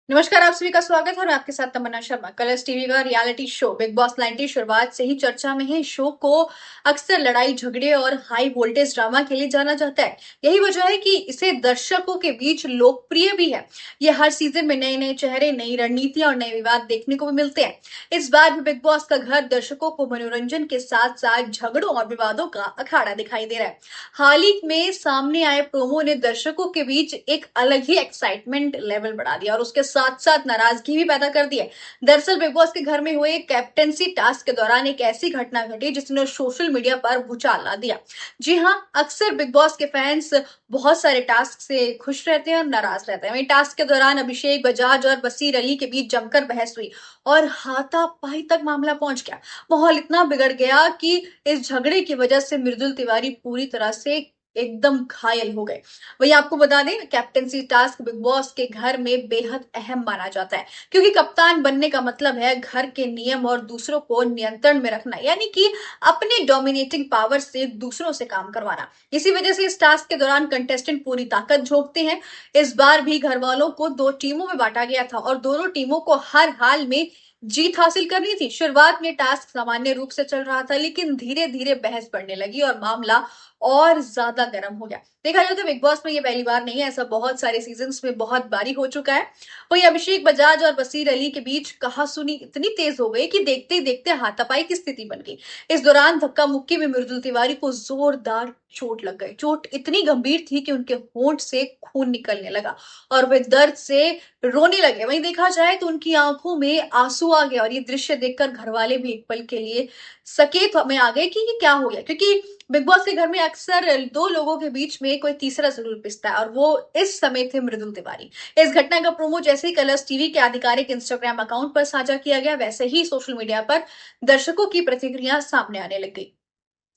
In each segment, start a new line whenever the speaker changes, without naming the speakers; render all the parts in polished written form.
नमस्कार, आप सभी का स्वागत है और मैं आपके साथ तमन्ना शर्मा। कलर्स टीवी का रियलिटी शो बिग बॉस 90 शुरुआत से ही चर्चा में है। इस शो को अक्सर लड़ाई झगड़े और हाई वोल्टेज ड्रामा के लिए जाना जाता है। यही वजह है कि इसे दर्शकों के बीच लोकप्रिय भी है। ये हर सीजन में नए नए चेहरे, नई रणनीतियां और नए विवाद देखने को भी मिलते हैं। इस बार भी बिग बॉस का घर दर्शकों को मनोरंजन के साथ साथ झगड़ों और विवादों का अखाड़ा दिखाई दे रहा है। हाल ही में सामने आए प्रोमो ने दर्शकों के बीच एक अलग ही एक्साइटमेंट लेवल बढ़ा दिया और उसके साथ साथ नाराजगी भी पैदा कर दी है। दरअसल बिग बॉस के घर में हुए कैप्टेंसी टास्क के दौरान एक ऐसी घटना घटी जिसने सोशल मीडिया पर भूचाल ला दिया। जी हाँ, अक्सर बिग बॉस के फैंस बहुत सारे टास्क से खुश रहते हैं और नाराज रहते हैं। वहीं टास्क के दौरान अभिषेक बजाज और बसीर अली के बीच जमकर बहस हुई और हाथापाई तक मामला पहुंच गया। माहौल इतना बिगड़ गया कि इस झगड़े की वजह से मृदुल तिवारी पूरी तरह से एकदम घायल हो गए। वहीं आपको बता दें, कैप्टेंसी टास्क बिग बॉस के घर में बेहद अहम माना जाता है, क्योंकि कप्तान बनने का मतलब है घर के नियम और दूसरों को नियंत्रण में रखना, यानी कि अपने डोमिनेटिंग पावर से दूसरों से काम करवाना। इसी वजह से इस टास्क के दौरान कंटेस्टेंट पूरी ताकत झोंकते हैं। इस बार भी घर वालों को दो टीमों में बांटा गया था और दोनों टीमों को हर हाल में जीत हासिल करनी थी। शुरुआत में टास्क सामान्य रूप से चल रहा था, लेकिन धीरे धीरे बहस बढ़ने लगी और मामला और ज्यादा गर्म हो गया। देखा जाए तो बिग बॉस में ये पहली बार नहीं है, ऐसा बहुत सारे सीजन्स में बहुत बारी हो चुका है। वही अभिषेक बजाज और बसीर अली के बीच कहासुनी इतनी तेज हो गई कि देखते ही देखते हाथापाई की स्थिति बन गई। इस दौरान धक्का मुक्की में मृदुल तिवारी को जोरदार चोट लग गई। चोट इतनी गंभीर थी कि उनके होंठ से खून निकलने लगा और वे दर्द से रोने लगे। वहीं देखा जाए तो उनकी आंखों में आंसू आ गया और ये दृश्य देखकर घर वाले भी एक पल के लिए सकेत में आ गए कि ये क्या हो गया, क्योंकि बिग बॉस के घर में अक्सर दो लोगों के बीच में कोई तीसरा जरूर पिसता है और वो इस समय थे मृदुल तिवारी। इस घटना का प्रोमो जैसे ही कलर्स टीवी के आधिकारिक इंस्टाग्राम अकाउंट पर साझा किया गया, वैसे ही सोशल मीडिया पर दर्शकों की प्रतिक्रिया सामने आने लग गई।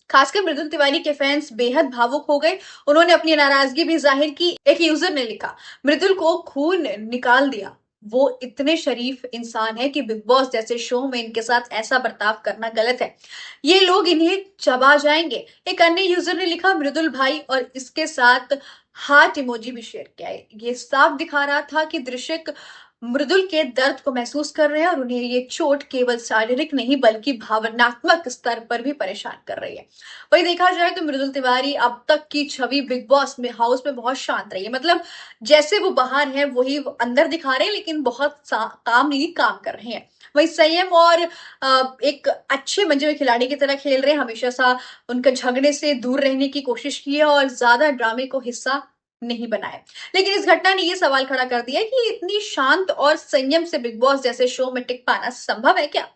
खासकर मृदुल तिवारी के फैंस बेहद भावुक हो गए। उन्होंने अपनी नाराजगी भी जाहिर की। एक यूजर ने लिखा, मृदुल को खून निकाल दिया, वो इतने शरीफ इंसान है कि बिग बॉस जैसे शो में इनके साथ ऐसा बर्ताव करना गलत है, ये लोग इन्हें चबा जाएंगे। एक अन्य यूजर ने लिखा, मृदुल भाई, और इसके साथ हार्ट इमोजी भी शेयर किया है। ये साफ दिखा रहा था कि दर्शक मृदुल के दर्द को महसूस कर रहे हैं और उन्हें ये चोट केवल शारीरिक नहीं बल्कि भावनात्मक स्तर पर भी परेशान कर रही है। वही देखा जाए तो मृदुल तिवारी अब तक की छवि बिग बॉस में हाउस में बहुत शांत रही है। मतलब जैसे वो बाहर है वही वो अंदर दिखा रहे हैं, लेकिन बहुत काम नहीं काम कर रहे हैं। वही संयम और एक अच्छे मंजे हुए खिलाड़ी की तरह खेल रहे हैं। हमेशा सा उनके झगड़े से दूर रहने की कोशिश की है और ज्यादा ड्रामे को हिस्सा नहीं बनाया। लेकिन इस घटना ने ये सवाल खड़ा कर दिया कि इतनी शांत और संयम से बिग बॉस जैसे शो में टिक पाना संभव है क्या?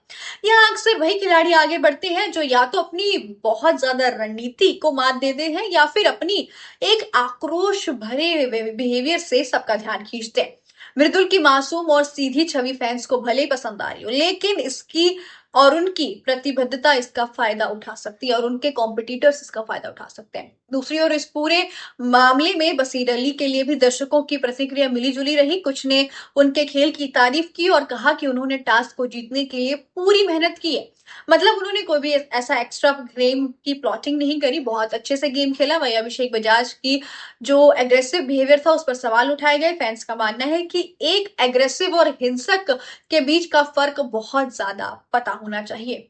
यहाँ अक्सर वही खिलाड़ी आगे बढ़ते हैं जो या तो अपनी बहुत ज्यादा रणनीति को मात देते हैं या फिर अपनी एक आक्रोश भरे बिहेवियर से सबका ध्यान खींचते हैं। मृदुल की मासूम और सीधी छवि फैंस को भले ही पसंद आ रही हो, लेकिन इसकी और उनकी प्रतिबद्धता इसका फायदा उठा सकती है और उनके कॉम्पिटिटर्स इसका फायदा उठा सकते हैं। दूसरी ओर इस पूरे मामले में बसीर अली के लिए भी दर्शकों की प्रतिक्रिया मिली-जुली रही। कुछ ने उनके खेल की तारीफ की और कहा कि उन्होंने टास्क को जीतने के लिए पूरी मेहनत की है। मतलब उन्होंने कोई भी ऐसा एक्स्ट्रा गेम की प्लॉटिंग नहीं करी, बहुत अच्छे से गेम खेला। वहीं अभिषेक बजाज की जो एग्रेसिव बिहेवियर था उस पर सवाल उठाए गए। फैंस का मानना है कि एक एग्रेसिव और हिंसक के बीच का फर्क बहुत ज्यादा पता होना चाहिए।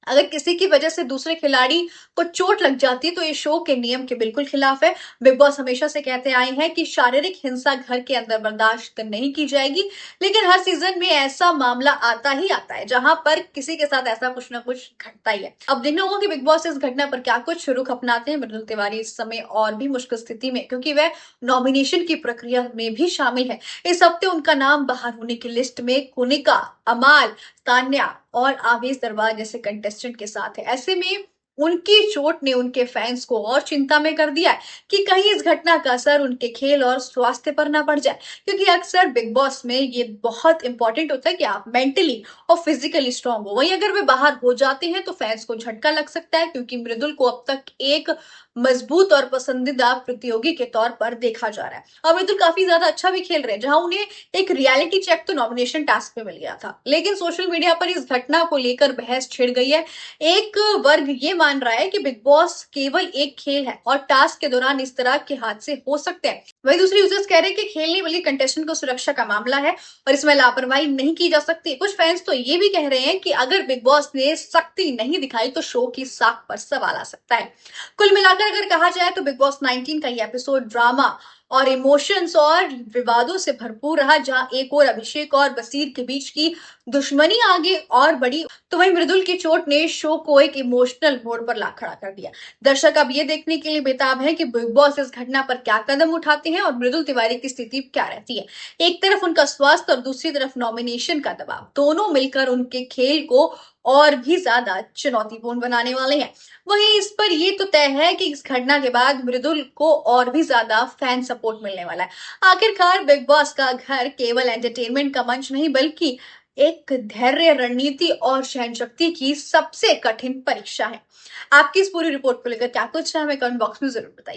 अगर किसी की वजह से दूसरे खिलाड़ी को चोट लग जाती है तो ये शो के नियम के बिल्कुल खिलाफ है। बिग बॉस हमेशा से कहते आए हैं कि शारीरिक हिंसा घर के अंदर बर्दाश्त नहीं की जाएगी, लेकिन हर सीजन में ऐसा मामला आता ही आता है जहां पर किसी के साथ ऐसा कुछ ना कुछ घटता ही है। अब देखना होगा कि बिग बॉस इस घटना पर क्या कुछ रुख अपनाते हैं। मृदुल तिवारी इस समय और भी मुश्किल स्थिति में, क्योंकि वह नॉमिनेशन की प्रक्रिया में भी शामिल है। इस हफ्ते उनका नाम बाहर होने की लिस्ट में कुनिका, अमाल, तान्या और आवेश दरबार जैसे कंटेस्टेंट के साथ है। ऐसे में उनकी चोट ने उनके फैंस को और चिंता में कर दिया है कि कहीं इस घटना का असर उनके खेल और स्वास्थ्य पर ना पड़ जाए, क्योंकि अक्सर बिग बॉस में ये बहुत इंपॉर्टेंट होता है कि आप मेंटली और फिजिकली स्ट्रांग हो। वहीं अगर वे बाहर हो जाते हैं तो फैंस को झटका लग सकता है, क्योंकि मृदुल को अब तक एक मजबूत और पसंदीदा प्रतियोगी के तौर पर देखा जा रहा है। और मृदुल काफी ज्यादा अच्छा भी खेल रहे हैं, जहां उन्हें एक रियलिटी चेक तो नॉमिनेशन टास्क में मिल गया था, लेकिन सोशल मीडिया पर इस घटना को लेकर बहस छिड़ गई है। एक वर्ग ये मान रहा है कि बिग बॉस केवल एक खेल है और टास्क के दौरान इस तरह के हादसे हो सकते हैं। वहीं दूसरे यूजर्स कह रहे हैं कि खेल नहीं बल्कि कंटेस्टेंट को सुरक्षा का मामला है और इसमें लापरवाही नहीं की जा सकती। कुछ फैंस तो ये भी कह रहे हैं कि अगर बिग बॉस ने सख्ती नहीं दिखाई तो शो की साख पर सवाल आ सकता है। कुल मिलाकर अगर कहा जाए तो बिग बॉस 19 का ये एपिसोड ड्रामा और इमोशंस और विवादों से भरपूर रहा, जहां एक और अभिषेक और बसीर के बीच की दुश्मनी आगे और बढ़ी, तो वहीं मृदुल की चोट ने शो को एक इमोशनल मोड़ पर ला खड़ा कर दिया। दर्शक अब ये देखने के लिए बेताब है कि बिग बॉस इस घटना पर क्या कदम उठाते हैं और मृदुल तिवारी की स्थिति क्या रहती है। एक तरफ उनका स्वास्थ्य और दूसरी तरफ नॉमिनेशन का दबाव, दोनों मिलकर उनके खेल को और भी ज्यादा चुनौतीपूर्ण बनाने वाले हैं। वहीं इस पर ये तो तय है कि इस घटना के बाद मृदुल को और भी ज्यादा फैन सपोर्ट मिलने वाला है। आखिरकार बिग बॉस का घर केवल एंटरटेनमेंट का मंच नहीं बल्कि एक धैर्य, रणनीति और सहनशक्ति की सबसे कठिन परीक्षा है। आपकी इस पूरी रिपोर्ट को लेकर क्या कुछ है, हमें कमेंट बॉक्स में जरूर बताइए।